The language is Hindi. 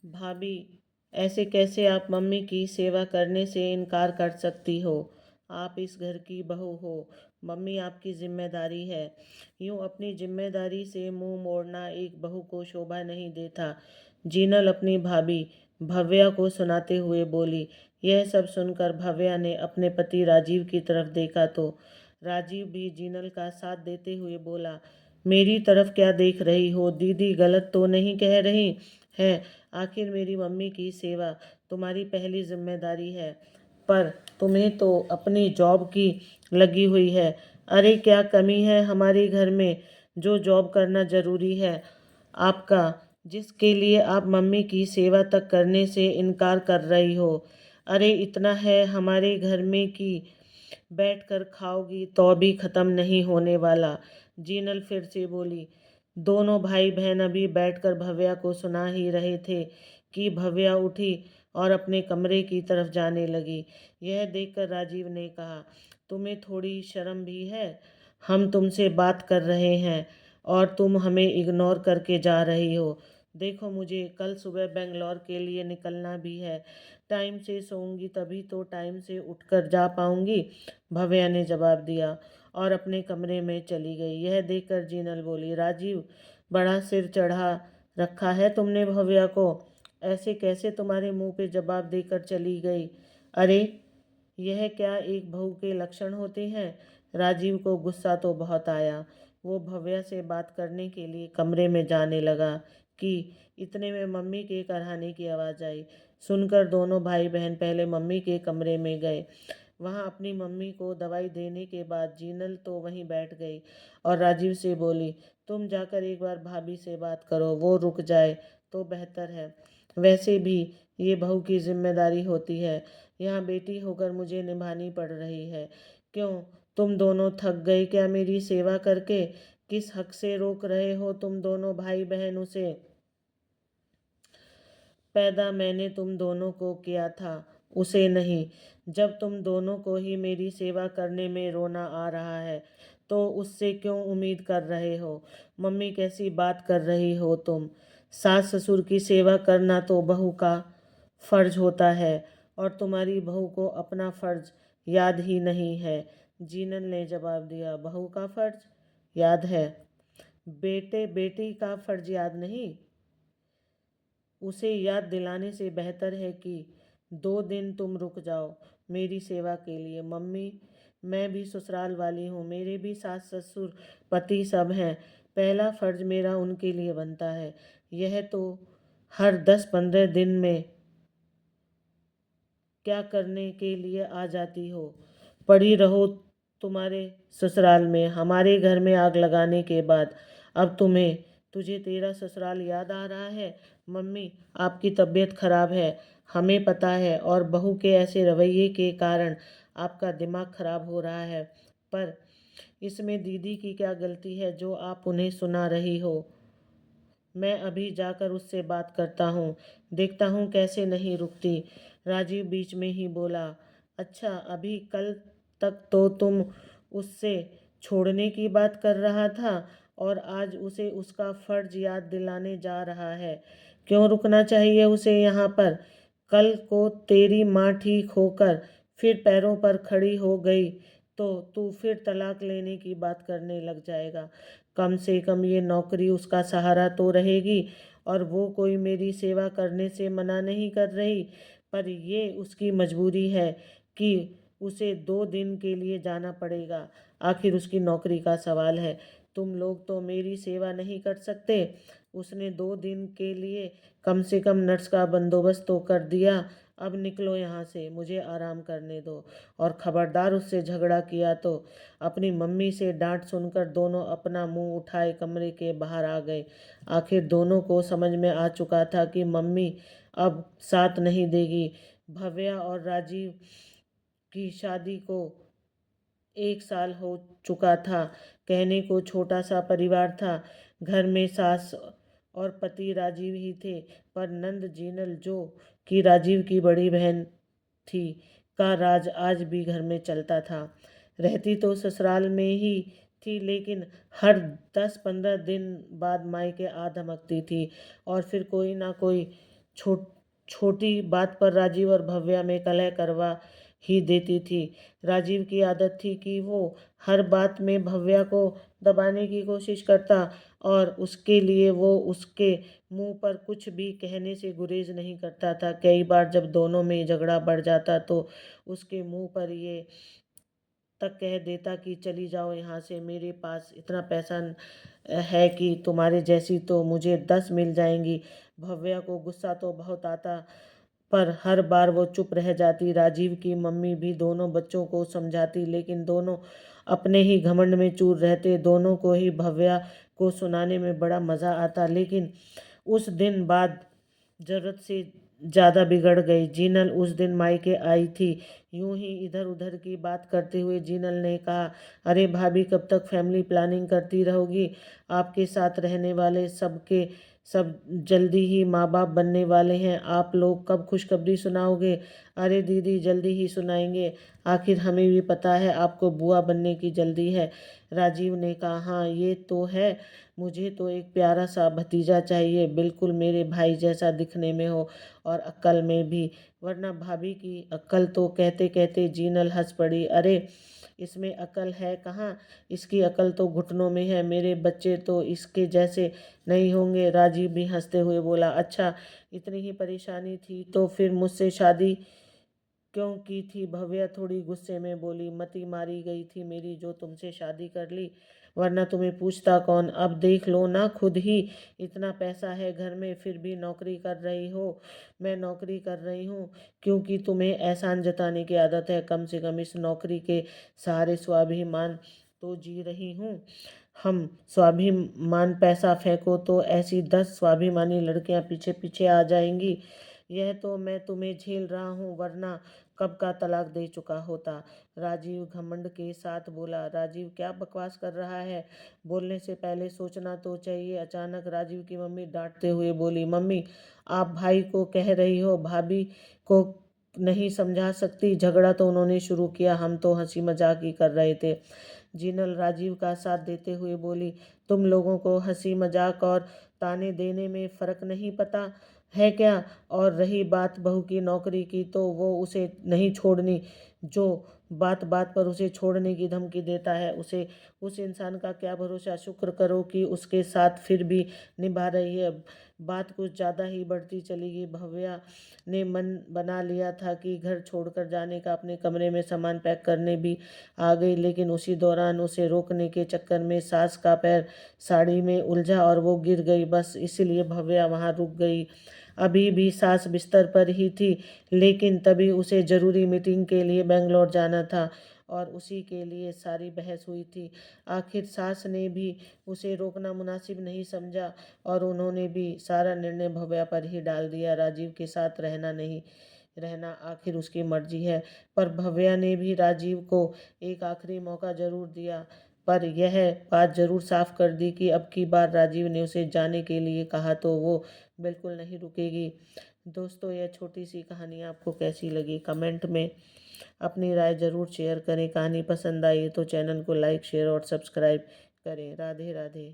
भाभी, ऐसे कैसे आप मम्मी की सेवा करने से इनकार कर सकती हो? आप इस घर की बहू हो। मम्मी आपकी जिम्मेदारी है। यूं अपनी जिम्मेदारी से मुंह मोड़ना एक बहू को शोभा नहीं देता। जीनल अपनी भाभी भव्या को सुनाते हुए बोली। यह सब सुनकर भव्या ने अपने पति राजीव की तरफ देखा तो राजीव भी जीनल का साथ देते हुए बोला, मेरी तरफ क्या देख रही हो? दीदी गलत तो नहीं कह रही है? आखिर मेरी मम्मी की सेवा तुम्हारी पहली जिम्मेदारी है। पर तुम्हें तो अपनी जॉब की लगी हुई है। अरे क्या कमी है हमारे घर में जो जॉब करना ज़रूरी है आपका, जिसके लिए आप मम्मी की सेवा तक करने से इनकार कर रही हो? अरे इतना है हमारे घर में कि बैठकर खाओगी तो भी ख़त्म नहीं होने वाला। जीनल फिर से बोली। दोनों भाई बहन अभी बैठकर भव्या को सुना ही रहे थे कि भव्या उठी और अपने कमरे की तरफ जाने लगी। यह देखकर राजीव ने कहा, तुम्हें थोड़ी शर्म भी है? हम तुमसे बात कर रहे हैं और तुम हमें इग्नोर करके जा रही हो। देखो मुझे कल सुबह बेंगलोर के लिए निकलना भी है। टाइम से सोऊंगी तभी तो टाइम से उठकर जा पाऊंगी। भव्या ने जवाब दिया और अपने कमरे में चली गई। यह देखकर जीनल बोली, राजीव बड़ा सिर चढ़ा रखा है तुमने भव्या को। ऐसे कैसे तुम्हारे मुंह पे जवाब देकर चली गई? अरे यह क्या एक बहू के लक्षण होते हैं? राजीव को गुस्सा तो बहुत आया। वो भव्या से बात करने के लिए कमरे में जाने लगा कि इतने में मम्मी के कराहने की आवाज़ आई। सुनकर दोनों भाई बहन पहले मम्मी के कमरे में गए। वहां अपनी मम्मी को दवाई देने के बाद जीनल तो वहीं बैठ गई और राजीव से बोली, तुम जाकर एक बार भाभी से बात करो, वो रुक जाए तो बेहतर है। वैसे भी ये बहू की जिम्मेदारी होती है, यहाँ बेटी होकर मुझे निभानी पड़ रही है। क्यों, तुम दोनों थक गए क्या मेरी सेवा करके? किस हक से रोक रहे हो तुम दोनों भाई बहन उसे? पैदा मैंने तुम दोनों को किया था, उसे नहीं। जब तुम दोनों को ही मेरी सेवा करने में रोना आ रहा है तो उससे क्यों उम्मीद कर रहे हो? मम्मी कैसी बात कर रही हो तुम? सास ससुर की सेवा करना तो बहू का फर्ज होता है और तुम्हारी बहू को अपना फर्ज याद ही नहीं है। जीनल ने जवाब दिया, बहू का फर्ज याद है, बेटे बेटी का फर्ज याद नहीं? उसे याद दिलाने से बेहतर है कि 2 दिन तुम रुक जाओ मेरी सेवा के लिए। मम्मी, मैं भी ससुराल वाली हूँ, मेरे भी सास ससुर पति सब हैं। पहला फर्ज मेरा उनके लिए बनता है। यह तो हर 10-15 दिन में क्या करने के लिए आ जाती हो? पड़ी रहो तुम्हारे ससुराल में, हमारे घर में आग लगाने के बाद। अब तुझे तेरा ससुराल याद आ रहा है? मम्मी, आपकी तबीयत खराब है, हमें पता है, और बहू के ऐसे रवैये के कारण आपका दिमाग खराब हो रहा है। पर इसमें दीदी की क्या गलती है जो आप उन्हें सुना रही हो? मैं अभी जाकर उससे बात करता हूँ, देखता हूँ कैसे नहीं रुकती। राजीव बीच में ही बोला, अच्छा अभी कल तक तो तुम उससे छोड़ने की बात कर रहा था और आज उसे उसका फर्ज याद दिलाने जा रहा है। क्यों रुकना चाहिए उसे यहाँ पर? कल को तेरी माँ ठीक होकर फिर पैरों पर खड़ी हो गई तो तू फिर तलाक लेने की बात करने लग जाएगा। कम से कम ये नौकरी उसका सहारा तो रहेगी और वो कोई मेरी सेवा करने से मना नहीं कर रही। पर ये उसकी मजबूरी है कि उसे 2 दिन के लिए जाना पड़ेगा। आखिर उसकी नौकरी का सवाल है। तुम लोग तो मेरी सेवा नहीं कर सकते। उसने 2 दिन के लिए कम से कम नर्स का बंदोबस्त तो कर दिया। अब निकलो यहाँ से, मुझे आराम करने दो। और खबरदार उससे झगड़ा किया तो। अपनी मम्मी से डांट सुनकर दोनों अपना मुंह उठाए कमरे के बाहर आ गए। आखिर दोनों को समझ में आ चुका था कि मम्मी अब साथ नहीं देगी। भव्या और राजीव की शादी को 1 साल हो चुका था। कहने को छोटा सा परिवार था। घर में सास और पति राजीव ही थे, पर नंद जीनल जो कि राजीव की बड़ी बहन थी का राज आज भी घर में चलता था। रहती तो ससुराल में ही थी, लेकिन हर 10-15 दिन बाद मायके आ धमकती थी और फिर कोई ना कोई छोटी बात पर राजीव और भव्या में कलह करवा ही देती थी। राजीव की आदत थी कि वो हर बात में भव्या को दबाने की कोशिश करता और उसके लिए वो उसके मुंह पर कुछ भी कहने से गुरेज नहीं करता था। कई बार जब दोनों में झगड़ा बढ़ जाता तो उसके मुंह पर ये तक कह देता कि चली जाओ यहाँ से, मेरे पास इतना पैसा है कि तुम्हारे जैसी तो मुझे 10 मिल जाएंगी। भव्या को गुस्सा तो बहुत आता पर हर बार वो चुप रह जाती। राजीव की मम्मी भी दोनों बच्चों को समझाती लेकिन दोनों अपने ही घमंड में चूर रहते। दोनों को ही भव्या को सुनाने में बड़ा मज़ा आता। लेकिन उस दिन बात ज़रूरत से ज़्यादा बिगड़ गई। जीनल उस दिन मायके आई थी। यूं ही इधर उधर की बात करते हुए जीनल ने कहा, अरे भाभी, कब तक फैमिली प्लानिंग करती रहोगी? आपके साथ रहने वाले सबके सब जल्दी ही माँ बाप बनने वाले हैं। आप लोग कब खुशखबरी सुनाओगे? अरे दीदी, जल्दी ही सुनाएंगे। आखिर हमें भी पता है आपको बुआ बनने की जल्दी है। राजीव ने कहा, हाँ ये तो है। मुझे तो एक प्यारा सा भतीजा चाहिए, बिल्कुल मेरे भाई जैसा दिखने में हो और अक्ल में भी। वरना भाभी की अक्ल तो, कहते कहते जीनल हंस पड़ी। अरे इसमें अकल है कहाँ? इसकी अकल तो घुटनों में है। मेरे बच्चे तो इसके जैसे नहीं होंगे। राजीव भी हंसते हुए बोला, अच्छा इतनी ही परेशानी थी तो फिर मुझसे शादी क्यों की थी? भव्या थोड़ी गुस्से में बोली, मती मारी गई थी मेरी जो तुमसे शादी कर ली, वरना तुम्हें पूछता कौन? अब देख लो ना खुद ही, इतना पैसा है घर में फिर भी नौकरी कर रही हो। मैं नौकरी कर रही हूँ क्योंकि तुम्हें एहसान जताने की आदत है। कम से कम इस नौकरी के सहारे स्वाभिमान तो जी रही हूँ। हम स्वाभिमान पैसा फेंको तो ऐसी 10 स्वाभिमानी लड़कियां पीछे पीछे आ जाएंगी। यह तो मैं तुम्हें झेल रहा हूँ, वरना कब का तलाक दे चुका होता। राजीव घमंड के साथ बोला। राजीव क्या बकवास कर रहा है? बोलने से पहले सोचना तो चाहिए। अचानक राजीव की मम्मी डांटते हुए बोली, मम्मी आप भाई को कह रही हो, भाभी को नहीं समझा सकती? झगड़ा तो उन्होंने शुरू किया, हम तो हंसी मजाक ही कर रहे थे। जीनल राजीव का साथ देते हुए बोली, तुम लोगों को हंसी मजाक और ताने देने में फ़र्क नहीं पता है क्या? और रही बात बहू की नौकरी की, तो वो उसे नहीं छोड़नी। जो बात बात पर उसे छोड़ने की धमकी देता है, उसे उस इंसान का क्या भरोसा? शुक्र करो कि उसके साथ फिर भी निभा रही है। बात कुछ ज़्यादा ही बढ़ती चली गई। भव्या ने मन बना लिया था कि घर छोड़कर जाने का, अपने कमरे में सामान पैक करने भी आ गई, लेकिन उसी दौरान उसे रोकने के चक्कर में सास का पैर साड़ी में उलझा और वो गिर गई। बस इसीलिए भव्या वहाँ रुक गई। अभी भी सास बिस्तर पर ही थी, लेकिन तभी उसे ज़रूरी मीटिंग के लिए बेंगलोर जाना था और उसी के लिए सारी बहस हुई थी। आखिर सास ने भी उसे रोकना मुनासिब नहीं समझा और उन्होंने भी सारा निर्णय भव्या पर ही डाल दिया। राजीव के साथ रहना नहीं रहना आखिर उसकी मर्जी है। पर भव्या ने भी राजीव को एक आखिरी मौका जरूर दिया, पर यह बात जरूर साफ कर दी कि अब की बार राजीव ने उसे जाने के लिए कहा तो वो बिल्कुल नहीं रुकेगी। दोस्तों, यह छोटी सी कहानी आपको कैसी लगी? कमेंट में अपनी राय ज़रूर शेयर करें। कहानी पसंद आई तो चैनल को लाइक, शेयर और सब्सक्राइब करें। राधे राधे।